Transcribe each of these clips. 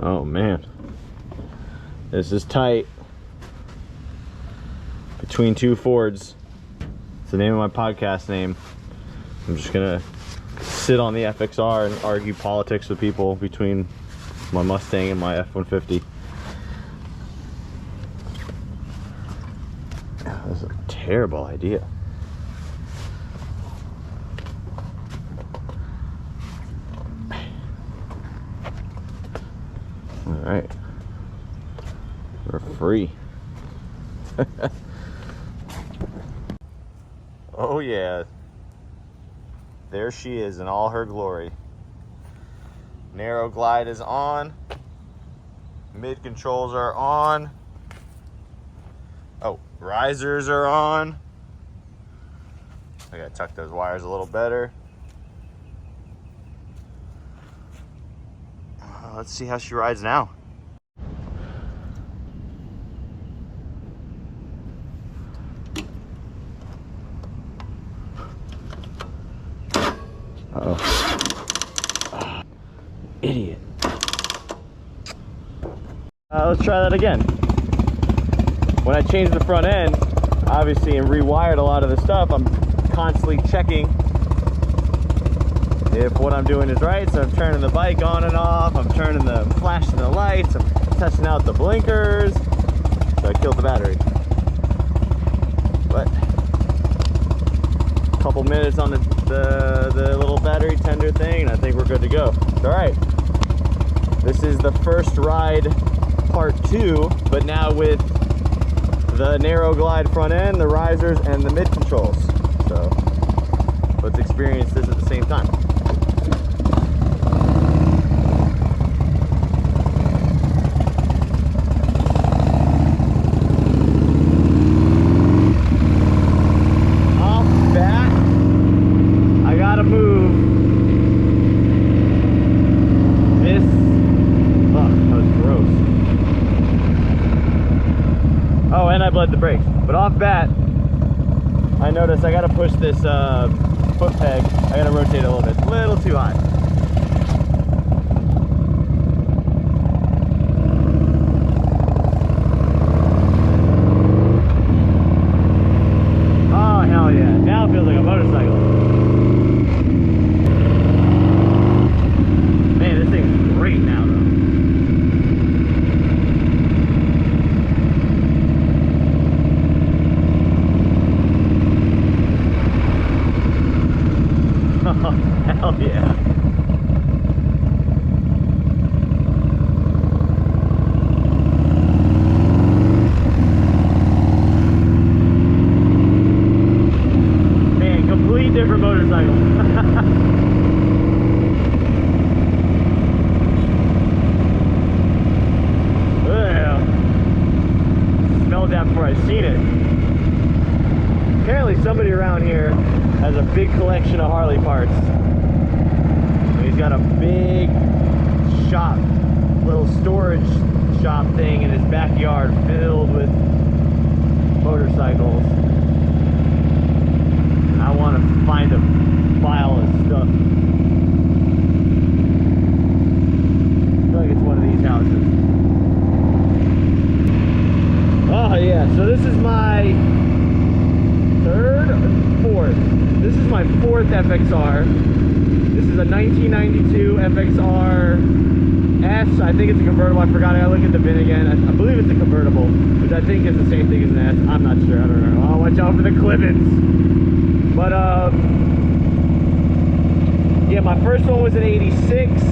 Oh man, this is tight. Between two Fords. It's the name of my podcast name. I'm just gonna sit on the FXR and argue politics with people between my Mustang and my F-150. That's a terrible idea. All right, we're free. Oh yeah, there she is in all her glory. Narrow glide is on. Mid controls are on. Oh, risers are on. I gotta tuck those wires a little better. Let's see how she rides now. Uh-oh. Idiot. Let's try that again. When I changed the front end, obviously, and rewired a lot of the stuff, I'm constantly checking if what I'm doing is right. So I'm turning the bike on and off, I'm flashing the lights, I'm testing out the blinkers. So I killed the battery. But a couple minutes on the little battery tender thing, and I think we're good to go. All right, this is the first ride part 2, but now with the narrow glide front end, the risers, and the mid controls. So let's experience this at the same time. Off bat, I gotta move this. Oh, that was gross. Oh, and I bled the brakes. But off bat, I noticed I gotta push this foot peg. I gotta rotate it a little bit. It's a little too high. Oh, hell yeah. Now it feels like a motorcycle. Man, this thing's great now, though. Hell yeah. Man, complete different motorcycle. Well, smelled that before I seen it. Apparently somebody around here has a big collection of Harley parts. He's got a big shop, little storage shop thing in his backyard filled with motorcycles. I want to find a pile of stuff. I feel like it's one of these houses. Oh yeah, so this is my fourth. This is my fourth FXR. This is a 1992 FXR S. I think it's a convertible. I forgot. I gotta look at the VIN again. I believe it's a convertible, which I think is the same thing as an S. I'm not sure. I don't know. I'll watch out for the clip-ins. But yeah, my first one was an 86.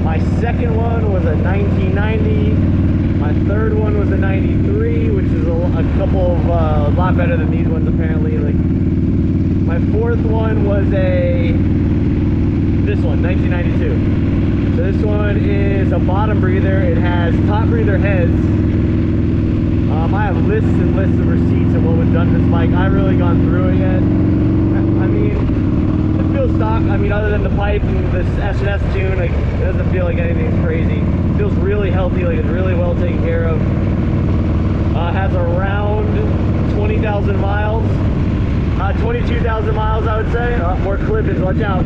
My second one was a 1990. My third one was a 93, which is a couple of a lot better than these ones apparently. Like my fourth one was this one, 1992. So this one is a bottom breather. It has top breather heads. I have lists and lists of receipts of what was done to this bike. I haven't really gone through it yet. I mean, it feels stock. I mean, other than the pipe and this S&S tune, like, it doesn't feel like anything's crazy. It feels really healthy, like it's really well taken care of. Has around 20,000 miles. 22,000 miles, I would say. More clip-ins, watch out.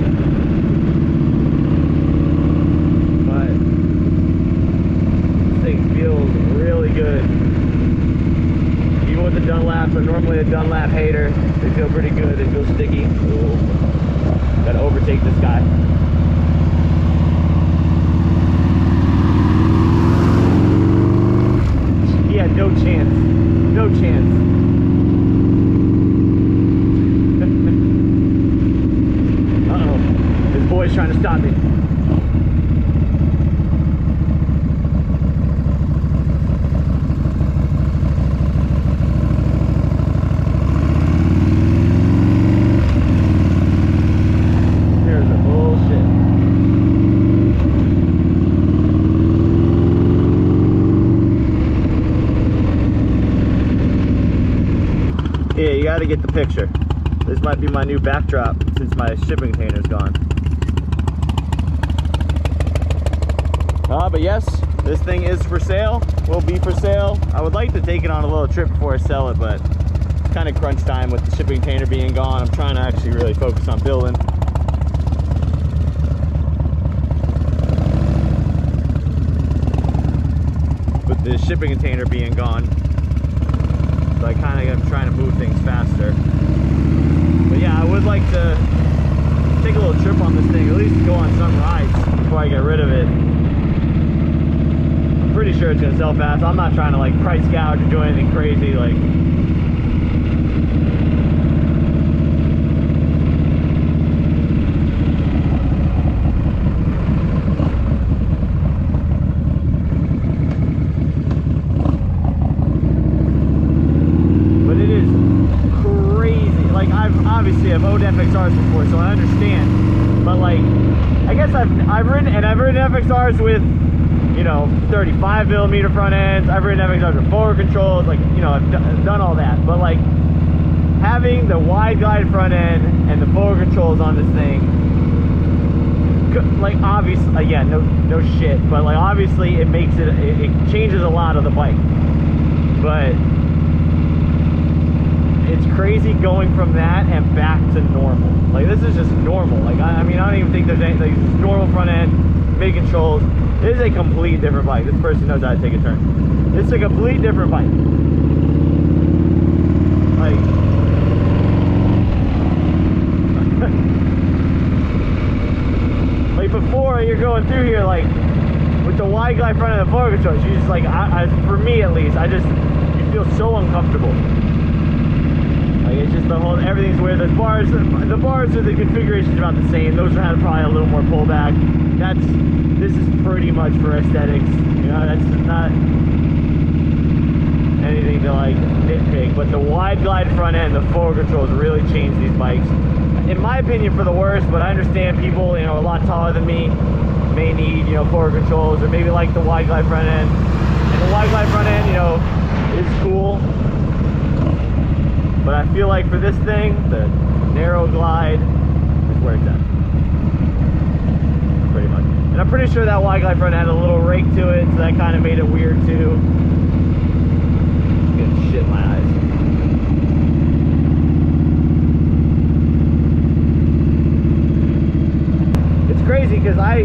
But a Dunlap hater. They feel pretty good. They feel sticky. Ooh. Gotta overtake this guy. He had no chance. No chance. Uh-oh. This boy's trying to stop me. Yeah, you gotta get the picture. This might be my new backdrop since my shipping container's gone. But yes, this thing is for sale, will be for sale. I would like to take it on a little trip before I sell it, but it's kind of crunch time with the shipping container being gone. I'm trying to actually really focus on building. With the shipping container being gone, so I kind of am trying to move things faster. But yeah, I would like to take a little trip on this thing, at least go on some rides before I get rid of it. I'm pretty sure it's gonna sell fast. I'm not trying to like price gouge or do anything crazy. Like, obviously I've owned FXRs before, so I understand. But like, I guess I've ridden FXRs with, you know, 35mm front ends. I've ridden FXRs with forward controls, like, you know, I've done all that. But like, having the wide glide front end and the forward controls on this thing, like, obviously, again, no shit, but like, obviously it makes it changes a lot of the bike. But it's crazy going from that and back to normal. Like, this is just normal. Like, I mean, I don't even think there's anything. Like, it's normal front end, mid controls. This is a complete different bike. This person knows how to take a turn. This is a complete different bike. Like, like before, you're going through here, like, with the wide glide front end and the forward controls, you just like, for me at least, you feel so uncomfortable. Like, it's just the whole, everything's weird. The bars or the configuration is about the same. Those are had probably a little more pullback. This is pretty much for aesthetics. You know, that's not anything to like nitpick. But the wide glide front end, the forward controls really changed these bikes. In my opinion, for the worse. But I understand people, you know, a lot taller than me may need, you know, forward controls, or maybe like the wide glide front end. And the wide glide front end, you know, is cool. But I feel like for this thing, the narrow glide is where it's at. Pretty much. And I'm pretty sure that wide glide front had a little rake to it, so that kind of made it weird too. I'm getting shit in my eyes. It's crazy because I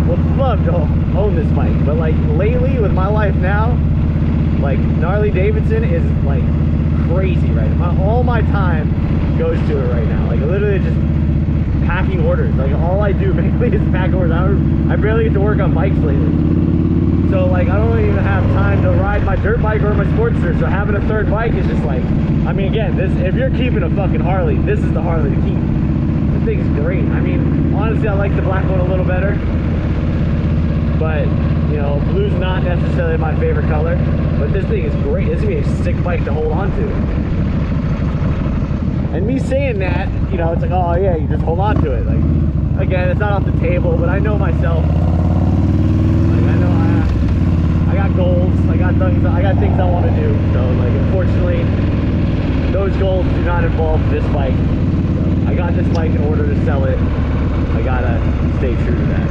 would love to own this bike, but like lately with my life now, like Gnarly Davidson is like crazy right now. All my time goes to it right now. Like, literally just packing orders. Like, all I do mainly is pack orders. I barely get to work on bikes lately. So like, I don't even have time to ride my dirt bike or my Sportster. So having a third bike is just like, I mean, again, this, if you're keeping a fucking Harley, this is the Harley to keep. This thing's great. I mean, honestly, I like the black one a little better. But, you know, blue's not necessarily my favorite color. But this thing is great. This is gonna be a sick bike to hold on to. And me saying that, you know, it's like, oh yeah, you just hold on to it. Like, again, it's not off the table, but I know myself. Like, I know I got goals. I got things I want to do. So, like, unfortunately, those goals do not involve this bike. So, I got this bike in order to sell it. I gotta stay true to that.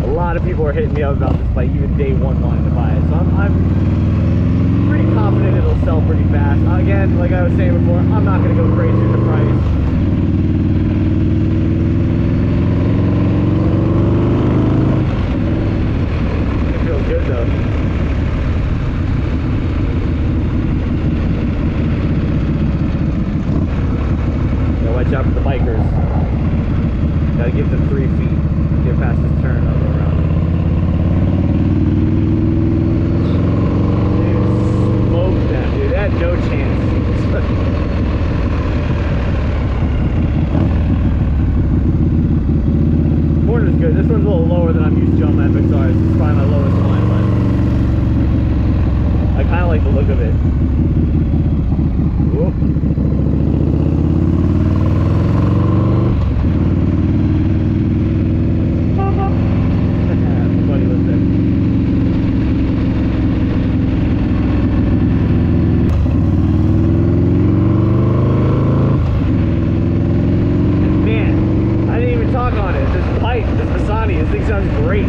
A lot of people are hitting me up about this bike, even day one wanting to buy it. So I'm pretty confident it'll sell pretty fast. Again, like I was saying before, I'm not going to go crazy with the price. It feels good though. Gotta give them 3 feet. Get past this turn, I'll go around. Dude, smoked them, dude. They had no chance. Corner's good. This one's a little lower than I'm used to on my FXR. This is probably my lowest one, but I kind of like the look of it. Whoop. Funny looks there. And man, I didn't even talk on it. This pipe, this Masani, this thing sounds great.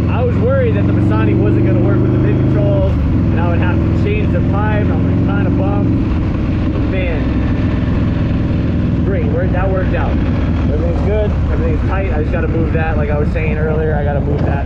I was worried that the Masani wasn't going to work with the mid controls, and I would have to change the pipe. I was like kind of bummed, but man, great. That worked out. Everything's good. Everything's tight. I just got to move that. Like I was saying earlier, I got to move that.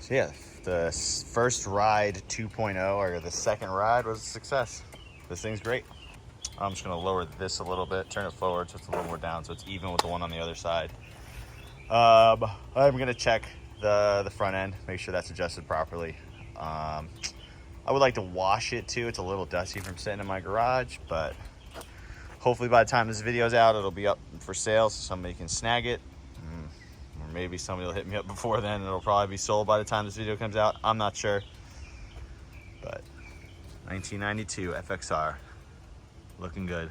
So yeah, the first ride 2.0, or the second ride, was a success. This thing's great. I'm just gonna lower this a little bit, turn it forward so it's a little more down, so it's even with the one on the other side. I'm gonna check the front end, make sure that's adjusted properly. I would like to wash it too. It's a little dusty from sitting in my garage, but hopefully by the time this video's out, it'll be up for sale so somebody can snag it. Or maybe somebody will hit me up before then and it'll probably be sold by the time this video comes out. I'm not sure. But 1992 FXR, looking good.